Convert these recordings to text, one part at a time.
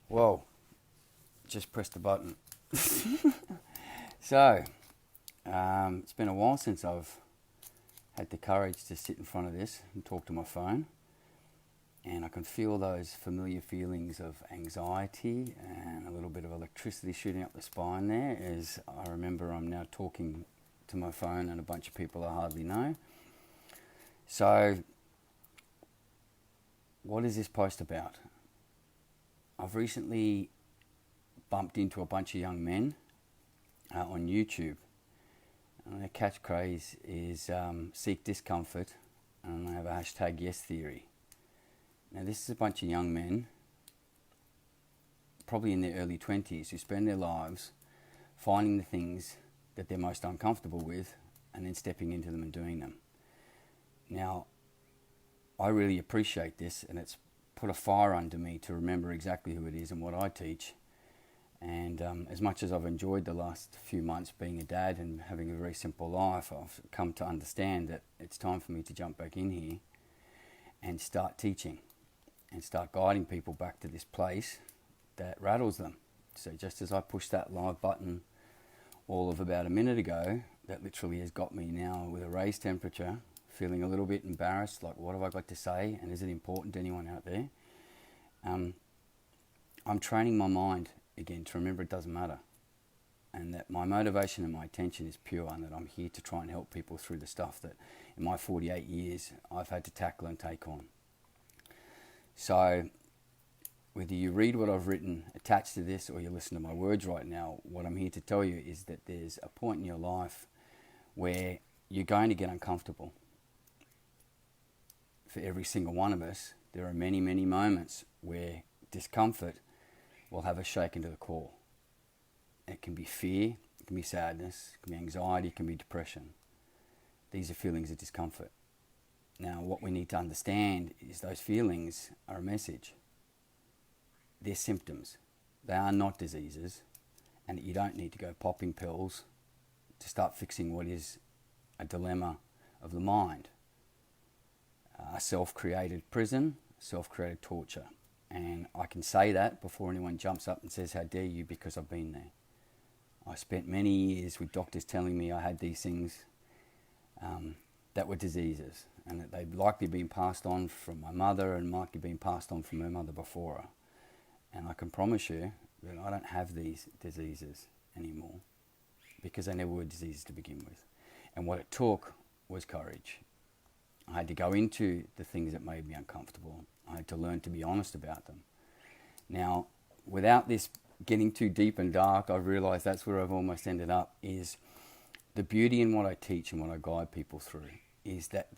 Whoa, just pressed the button. So, it's been a while since I've had the courage to sit in front of this and talk to my phone. And I can feel those familiar feelings of anxiety and a little bit of electricity shooting up the spine there as I remember I'm now talking to my phone and a bunch of people I hardly know. So, what is this post about? I've recently bumped into a bunch of young men on YouTube. And their catchphrase is seek discomfort, and they have a hashtag yes theory. Now this is a bunch of young men, probably in their early 20s, who spend their lives finding the things that they're most uncomfortable with and then stepping into them and doing them. Now, I really appreciate this, and it's put a fire under me to remember exactly who it is and what I teach. And as much as I've enjoyed the last few months being a dad and having a very simple life, I've come to understand that it's time for me to jump back in here and start teaching and start guiding people back to this place that rattles them. So just as I pushed that live button all of about a minute ago, that literally has got me now with a raised temperature, feeling a little bit embarrassed, like what have I got to say and is it important to anyone out there? I'm training my mind again to remember it doesn't matter, and that my motivation and my attention is pure, and that I'm here to try and help people through the stuff that in my 48 years I've had to tackle and take on. So whether you read what I've written attached to this or you listen to my words right now, what I'm here to tell you is that there's a point in your life where you're going to get uncomfortable. For every single one of us, there are many, many moments where discomfort will have us shaken to the core. It can be fear, it can be sadness, it can be anxiety, it can be depression. These are feelings of discomfort. Now, what we need to understand is those feelings are a message. They're symptoms. They are not diseases, and you don't need to go popping pills to start fixing what is a dilemma of the mind. A self-created prison, self-created torture. And I can say that before anyone jumps up and says, how dare you, because I've been there. I spent many years with doctors telling me I had these things that were diseases, and that they'd likely been passed on from my mother and likely been passed on from her mother before her. And I can promise you that I don't have these diseases anymore because they never were diseases to begin with. And what it took was courage. I had to go into the things that made me uncomfortable. I had to learn to be honest about them. Now, without this getting too deep and dark, I've realised that's where I've almost ended up, is the beauty in what I teach and what I guide people through is that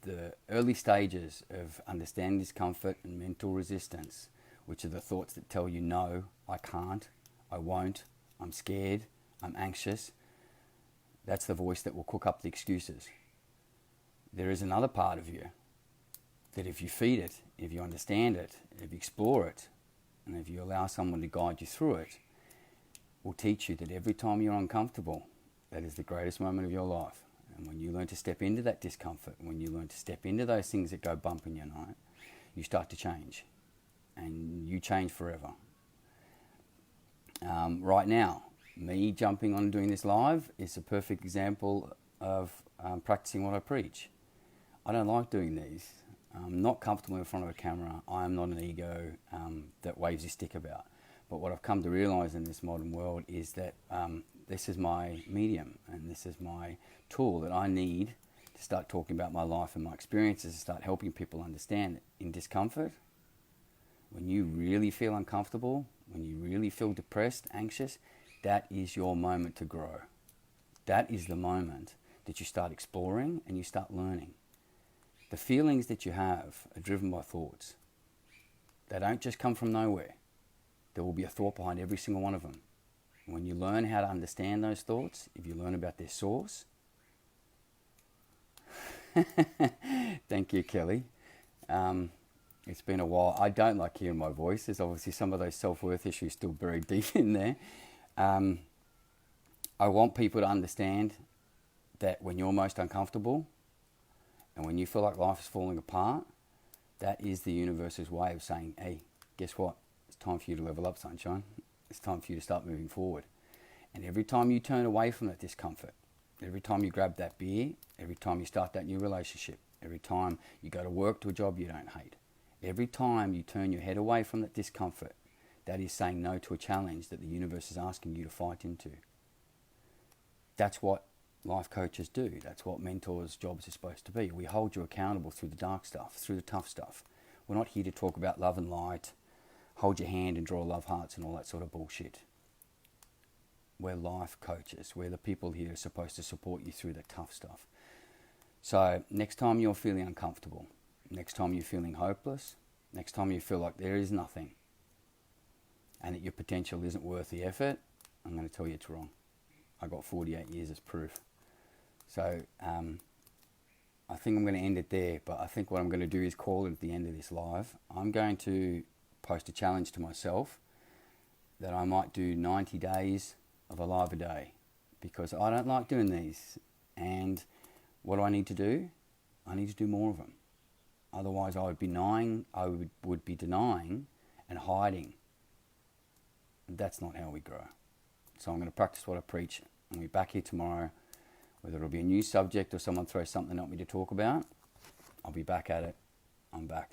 the early stages of understanding discomfort and mental resistance, which are the thoughts that tell you no, I can't, I won't, I'm scared, I'm anxious, that's the voice that will cook up the excuses. There is another part of you that if you feed it, if you understand it, if you explore it, and if you allow someone to guide you through it, will teach you that every time you're uncomfortable, that is the greatest moment of your life. And when you learn to step into that discomfort, when you learn to step into those things that go bump in your night, you start to change. And you change forever. Right now, me jumping on and doing this live is a perfect example of practicing what I preach. I don't like doing these. I'm not comfortable in front of a camera. I am not an ego that waves his stick about. But what I've come to realise in this modern world is that this is my medium and this is my tool that I need to start talking about my life and my experiences, to start helping people understand that in discomfort, when you really feel uncomfortable, when you really feel depressed, anxious, that is your moment to grow. That is the moment that you start exploring and you start learning. The feelings that you have are driven by thoughts. They don't just come from nowhere. There will be a thought behind every single one of them. When you learn how to understand those thoughts, if you learn about their source, thank you, Kelly. It's been a while. I don't like hearing my voice. There's obviously some of those self-worth issues still buried deep in there. I want people to understand that when you're most uncomfortable and when you feel like life is falling apart, that is the universe's way of saying, hey, guess what? It's time for you to level up, sunshine. It's time for you to start moving forward. And every time you turn away from that discomfort, every time you grab that beer, every time you start that new relationship, every time you go to work to a job you don't hate, every time you turn your head away from that discomfort, that is saying no to a challenge that the universe is asking you to fight into. That's what life coaches do. That's what mentors' jobs are supposed to be. We hold you accountable through the dark stuff, through the tough stuff. We're not here to talk about love and light, hold your hand and draw love hearts and all that sort of bullshit. We're life coaches. We're the people here who are supposed to support you through the tough stuff. So next time you're feeling uncomfortable, next time you're feeling hopeless, next time you feel like there is nothing and that your potential isn't worth the effort, I'm going to tell you it's wrong. I got 48 years as proof. So I think I'm going to end it there, but I think what I'm going to do is call it at the end of this live. I'm going to post a challenge to myself that I might do 90 days of a live a day, because I don't like doing these. And what do I need to do? I need to do more of them. Otherwise I would be denying and hiding. That's not how we grow. So I'm going to practice what I preach. I'll be back here tomorrow. Whether it'll be a new subject or someone throws something at me to talk about, I'll be back at it. I'm back.